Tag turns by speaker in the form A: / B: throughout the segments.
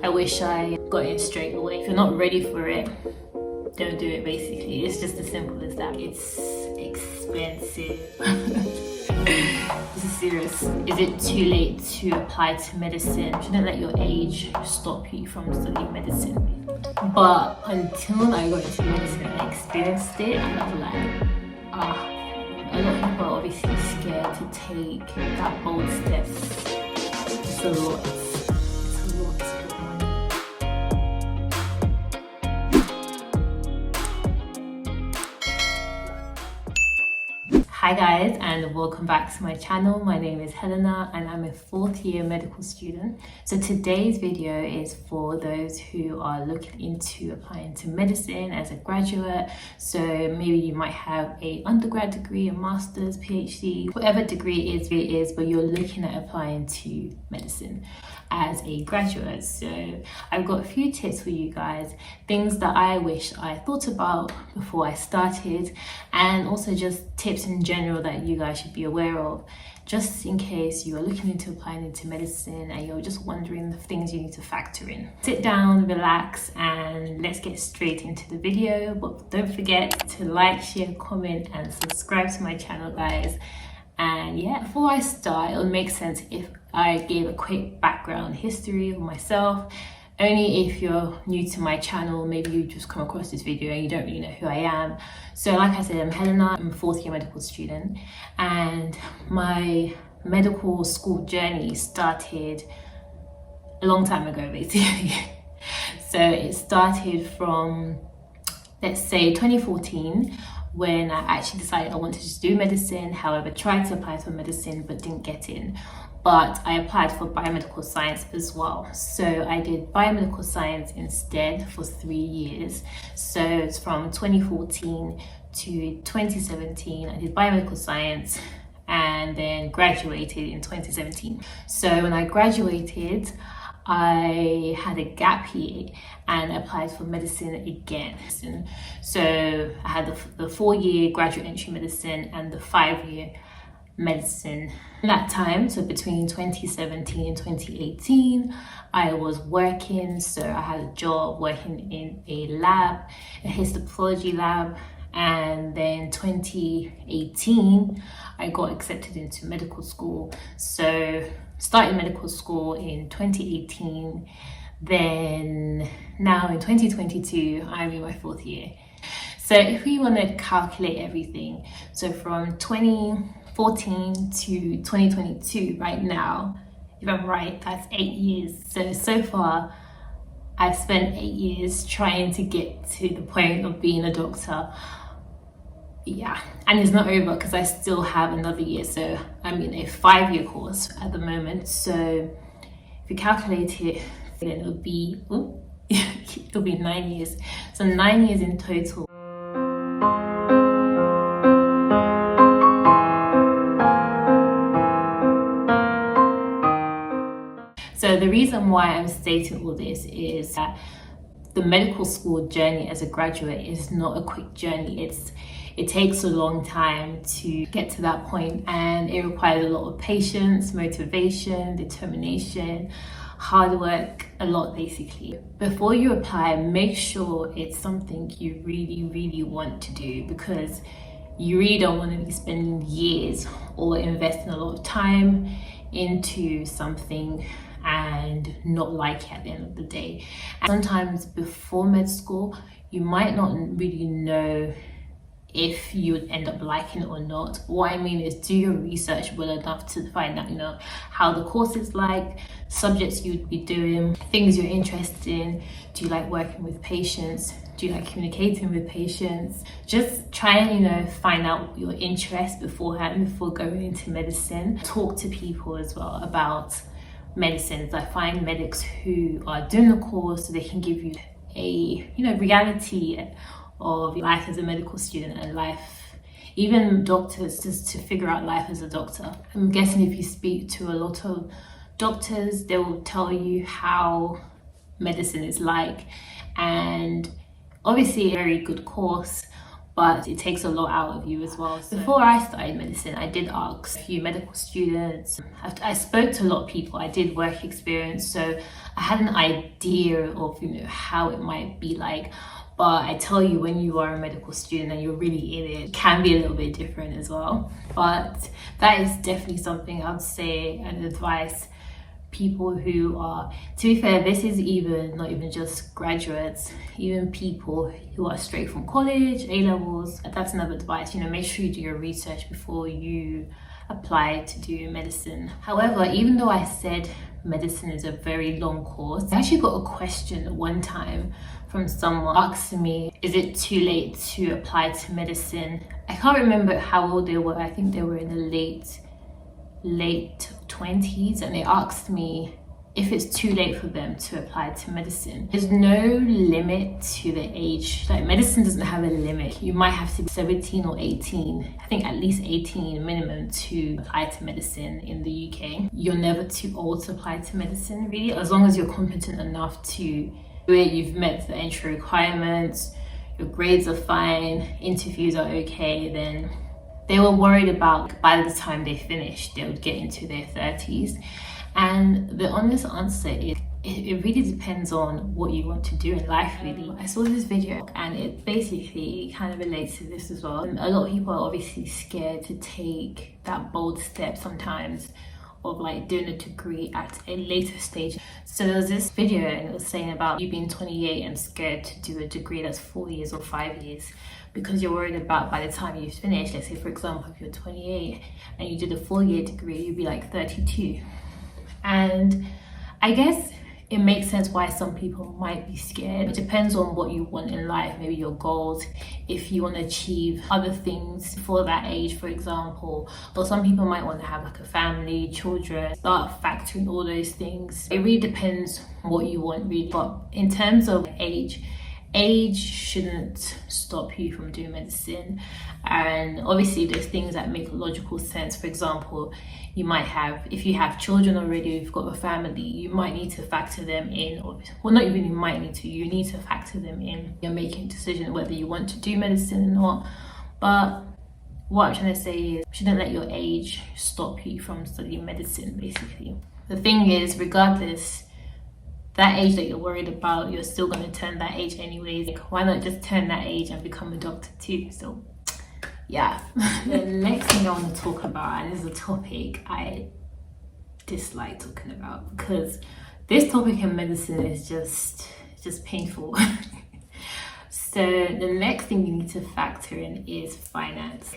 A: I wish I got in straight away. If you're not ready for it, don't do it. Basically, it's just as simple as that. It's expensive. This is serious. Is it too late to apply to medicine? Shouldn't let your age stop you from studying medicine. But until I got into medicine and I experienced it, I was like, a lot of people are obviously scared to take that bold step. It's a lot. It's a lot. Hi guys, and welcome back to my channel. My name is Helena and I'm a fourth year medical student. So today's video is for those who are looking into applying to medicine as a graduate. So maybe you might have a undergrad degree, a master's, PhD, whatever degree it is, but you're looking at applying to medicine as a graduate. So I've got a few tips for you guys, things that I wish I thought about before I started, and also just tips in general that you guys should be aware of, just in case you are looking into applying into medicine and you're just wondering the things you need to factor in. Sit down, relax, and let's get straight into the video. But don't forget to like, share, comment, and subscribe to my channel, guys. And yeah, before I start, it'll make sense if I gave a quick background history of myself. Only if you're new to my channel, maybe you just come across this video and you don't really know who I am. So like I said, I'm Helena, I'm a fourth year medical student, and my medical school journey started a long time ago, basically. So it started from, let's say, 2014, when I actually decided I wanted to do medicine. However, tried to apply for medicine but didn't get in. But I applied for biomedical science as well. So I did biomedical science instead for 3 years. So it's from 2014 to 2017. I did biomedical science and then graduated in 2017. So when I graduated, I had a gap year and applied for medicine again. So I had the 4-year graduate entry medicine and the 5-year medicine. In that time, so between 2017 and 2018, I was working. So I had a job working in a lab, a histopathology lab. And then 2018, I got accepted into medical school. So started medical school in 2018. Then now in 2022, I'm in my 4th year. So if we want to calculate everything, so from 2014 to 2022 right now, if I'm right, that's 8 years. So far, I've spent 8 years trying to get to the point of being a doctor. Yeah, and it's not over because I still have another year. So I'm in a 5-year course at the moment. So if you calculate it, then it'll be 9 years. So 9 years in total. So the reason why I'm stating all this is that the medical school journey as a graduate is not a quick journey. It takes a long time to get to that point, and it requires a lot of patience, motivation, determination, hard work, a lot basically. Before you apply, make sure it's something you really want to do, because you really don't want to be spending years or investing a lot of time into something and not like it at the end of the day. And sometimes before med school, you might not really know if you would end up liking it or not. What I mean is, do your research well enough to find out, how the course is like, subjects you would be doing, things you're interested in. Do you like working with patients? Do you like communicating with patients? Just try and, find out your interest beforehand, before going into medicine. Talk to people as well about medicines. I find medics who are doing the course, so they can give you a, reality of life as a medical student and life, even doctors, just to figure out life as a doctor. I'm guessing if you speak to a lot of doctors, they will tell you how medicine is like, and obviously a very good course, but it takes a lot out of you as well. So before I started medicine, I did ask a few medical students. I spoke to a lot of people. I did work experience, so I had an idea of, you know, how it might be like. But I tell you, when you are a medical student and you're really in it can be a little bit different as well. But that is definitely something I'd say and advise people who are, to be fair, this is even not even just graduates, even people who are straight from college, A-levels. That's another advice, you know, make sure you do your research before you apply to do medicine. However, even though I said medicine is a very long course, I actually got a question one time from someone asking me, is it too late to apply to medicine? I can't remember how old they were. I think they were in the late 20s, and they asked me if it's too late for them to apply to medicine. There's no limit to the age. Like, medicine doesn't have a limit. You might have to be 17 or 18, I think at least 18 minimum, to apply to medicine in the UK. You're never too old to apply to medicine, really, as long as you're competent enough to do it. You've met the entry requirements, your grades are fine, interviews are okay. Then they were worried about by the time they finished, they would get into their 30s. And the honest answer is, it really depends on what you want to do in life, really. I saw this video and it basically kind of relates to this as well. A lot of people are obviously scared to take that bold step sometimes of like doing a degree at a later stage. So there was this video and it was saying about you being 28 and scared to do a degree that's 4 years or 5 years, because you're worried about by the time you finish, let's say for example, if you're 28 and you did a 4-year degree, you'd be like 32. And I guess it makes sense why some people might be scared. It depends on what you want in life, maybe your goals, if you want to achieve other things for that age, for example. Or some people might want to have like a family, children, start factoring all those things. It really depends on what you want, really. But in terms of age shouldn't stop you from doing medicine. And obviously there's things that make logical sense. For example, you might have, if you have children already, you've got a family, you might need to factor them in, or well, not even you might need to, you need to factor them in. You're making a decision whether you want to do medicine or not. But what I'm trying to say is, shouldn't let your age stop you from studying medicine, basically. The thing is, regardless, that age that you're worried about, you're still going to turn that age anyways. Like, why not just turn that age and become a doctor too? So yeah. The next thing I want to talk about, and this is a topic I dislike talking about, because this topic in medicine is just painful. So the next thing you need to factor in is finance.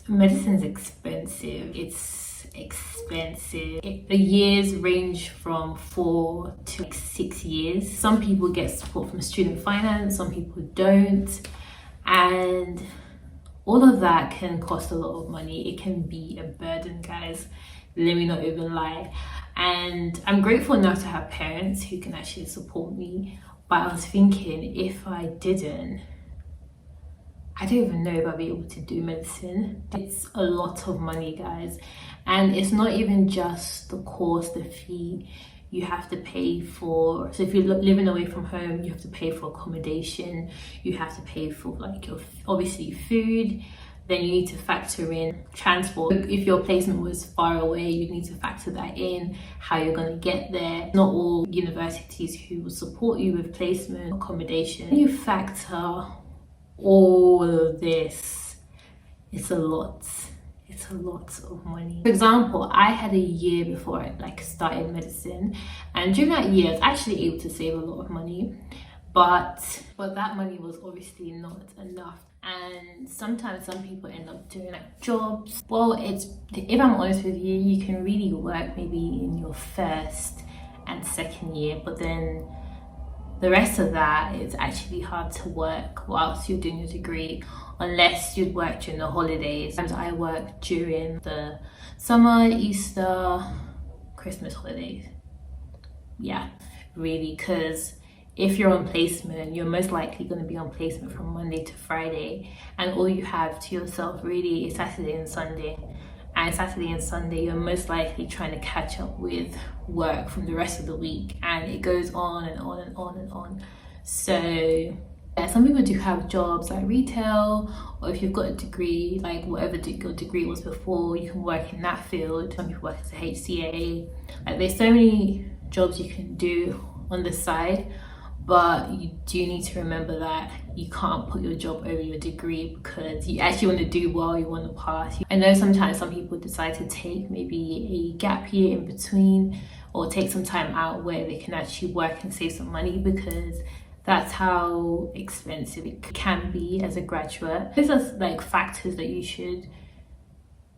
A: Medicine is expensive. It's expensive. The years range from 4 to 6 years. Some people get support from student finance, some people don't, and all of that can cost a lot of money. It can be a burden, guys, let me not even lie. And I'm grateful enough to have parents who can actually support me, but I was thinking, if I didn't, I don't even know if I'll be able to do medicine. It's a lot of money, guys. And it's not even just the course, the fee. You have to pay for, so if you're living away from home, you have to pay for accommodation. You have to pay for like your, obviously, food. Then you need to factor in transport. If your placement was far away, you need to factor that in, how you're going to get there. Not all universities who will support you with placement, accommodation. You factor all of this, it's a lot of money. For example, I had a year before I started medicine, and during that year I was actually able to save a lot of money, but that money was obviously not enough. And sometimes some people end up doing jobs. Well, if I'm honest with you, you can really work maybe in your first and second year, but then the rest of that, it's actually hard to work whilst you're doing your degree, unless you'd work during the holidays. Sometimes I work during the summer, Easter, Christmas holidays. Yeah, really, because if you're on placement, you're most likely going to be on placement from Monday to Friday, and all you have to yourself really is Saturday and Sunday. And Saturday and Sunday, you're most likely trying to catch up with work from the rest of the week, and it goes on and on and on and on. So Yeah, some people do have jobs like retail, or if you've got a degree, like whatever your degree was before, you can work in that field. Some people work as a HCA. Like there's so many jobs you can do on the side, but you do need to remember that you can't put your job over your degree, because you actually want to do well, you want to pass. I know sometimes some people decide to take maybe a gap year in between, or take some time out where they can actually work and save some money, because that's how expensive it can be as a graduate. These are like factors that you should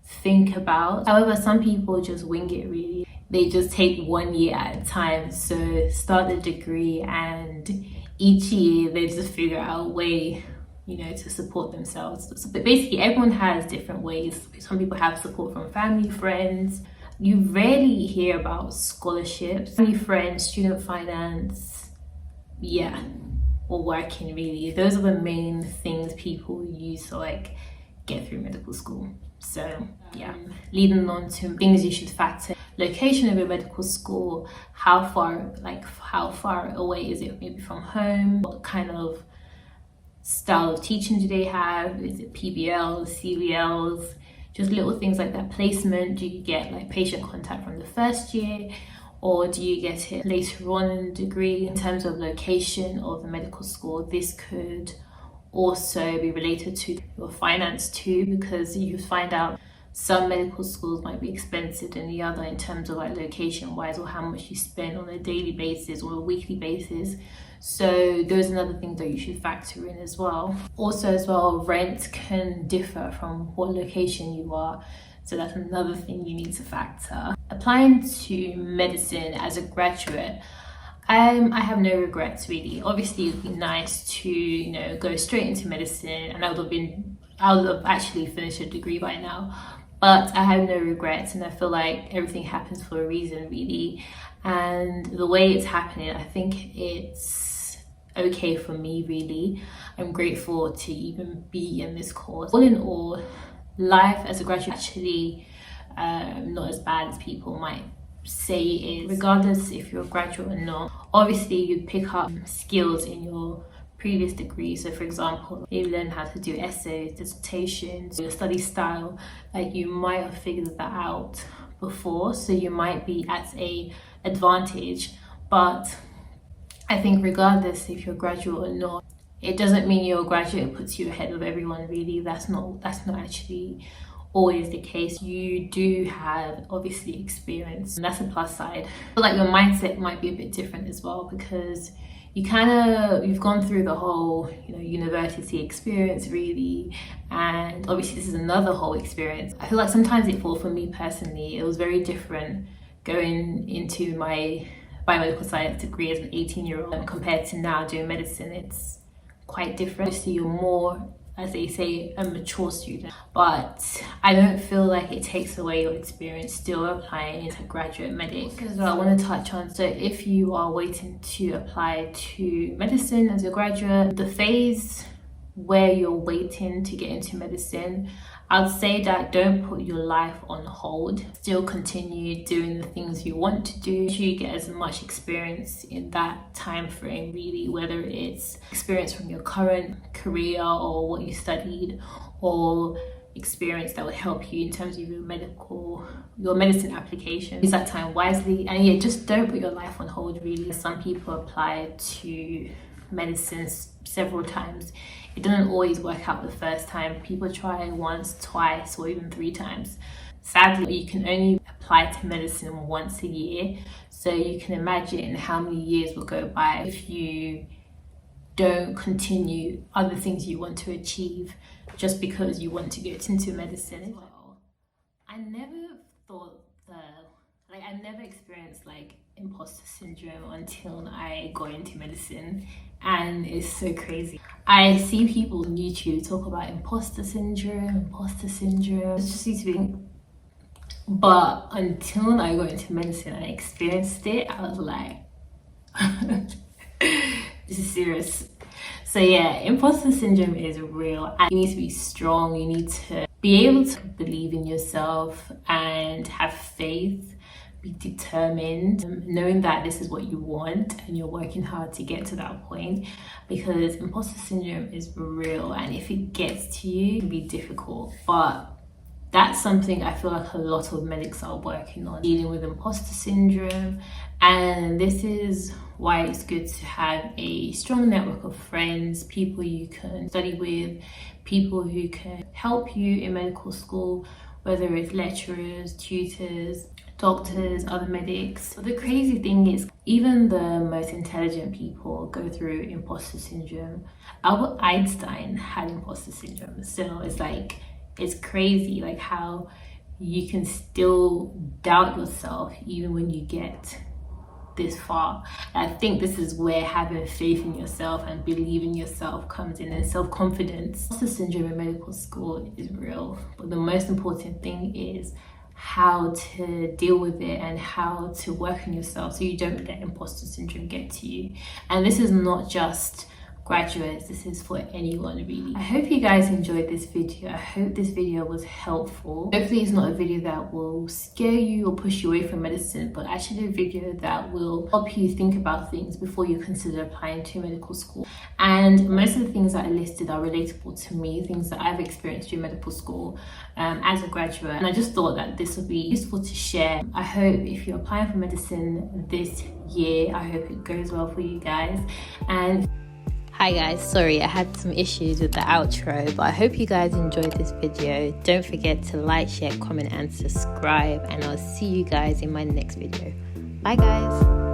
A: think about. However, some people just wing it really. They just take 1 year at a time. So start the degree, and each year they just figure out a way, you know, to support themselves. But basically everyone has different ways. Some people have support from family, friends. You rarely hear about scholarships. Family, friends, student finance, yeah, or working really. Those are the main things people use to like get through medical school. So yeah, leading on to things you should factor: location of your medical school, how far away is it maybe from home, what kind of style of teaching do they have, is it PBLs, CVLs, just little things like that. Placement, do you get like patient contact from the first year, or do you get it later on in the degree? In terms of location of the medical school, this could also be related to your finance too, because you find out some medical schools might be expensive than the other in terms of like location wise, or how much you spend on a daily basis or a weekly basis. So those are another thing that you should factor in as well. Also as well, rent can differ from what location you are. So that's another thing you need to factor. Applying to medicine as a graduate, I have no regrets really. Obviously it would be nice to, you know, go straight into medicine, and I would have actually finished a degree by now. But I have no regrets, and I feel like everything happens for a reason really. And the way it's happening, I think it's okay for me really. I'm grateful to even be in this course. All in all, life as a graduate actually not as bad as people might say it is. Regardless if you're a graduate or not, obviously you pick up skills in your previous degree. So for example, you learn how to do essays, dissertations, your study style, like you might have figured that out before, so you might be at a advantage. But I think regardless if you're a graduate or not, it doesn't mean you're a graduate puts you ahead of everyone really. That's not actually always the case. You do have obviously experience, and that's a plus side. But like your mindset might be a bit different as well, because you've gone through the whole, you know, university experience really, and obviously this is another whole experience. I feel like sometimes for me personally, it was very different going into my biomedical science degree as an 18-year-old compared to now doing medicine. It's quite different. Obviously you're more, as they say, a mature student, but I don't feel like it takes away your experience still applying into graduate medic. Because I want to touch on, so if you are waiting to apply to medicine as a graduate, the phase where you're waiting to get into medicine, I'd say that don't put your life on hold. Still continue doing the things you want to do. Make sure you get as much experience in that time frame really, whether it's experience from your current career or what you studied, or experience that will help you in terms of your medicine application. Use that time wisely, and yeah, just don't put your life on hold really. Some people apply to medicine several times. It doesn't always work out the first time. People try once, twice, or even 3 times. Sadly, you can only apply to medicine once a year, so you can imagine how many years will go by if you don't continue other things you want to achieve just because you want to get into medicine. I never thought I never experienced like imposter syndrome until I got into medicine, and it's so crazy. I see people on YouTube talk about imposter syndrome. It's just used to be, but until I got into medicine and I experienced it, I was like, this is serious. So yeah, imposter syndrome is real, and you need to be strong. You need to be able to believe in yourself and have faith, be determined, knowing that this is what you want and you're working hard to get to that point, because imposter syndrome is real, and if it gets to you, it can be difficult. But that's something I feel like a lot of medics are working on, dealing with imposter syndrome. And this is why it's good to have a strong network of friends, people you can study with, people who can help you in medical school, whether it's lecturers, tutors, doctors, other medics. But the crazy thing is, even the most intelligent people go through imposter syndrome. Albert Einstein had imposter syndrome. So it's like, it's crazy like how you can still doubt yourself even when you get this far. And I think this is where having faith in yourself and believing yourself comes in, and self-confidence. Imposter syndrome in medical school is real, but the most important thing is how to deal with it and how to work on yourself so you don't let imposter syndrome get to you. And this is not just graduates, this is for anyone really. I hope you guys enjoyed this video. I hope this video was helpful. Hopefully it's not a video that will scare you or push you away from medicine, but actually a video that will help you think about things before you consider applying to medical school. And most of the things that I listed are relatable to me, things that I've experienced during medical school as a graduate, and I just thought that this would be useful to share. I hope if you're applying for medicine this year, I hope it goes well for you guys. And hi guys, sorry I had some issues with the outro, but I hope you guys enjoyed this video. Don't forget to like, share, comment and subscribe, and I'll see you guys in my next video. Bye guys.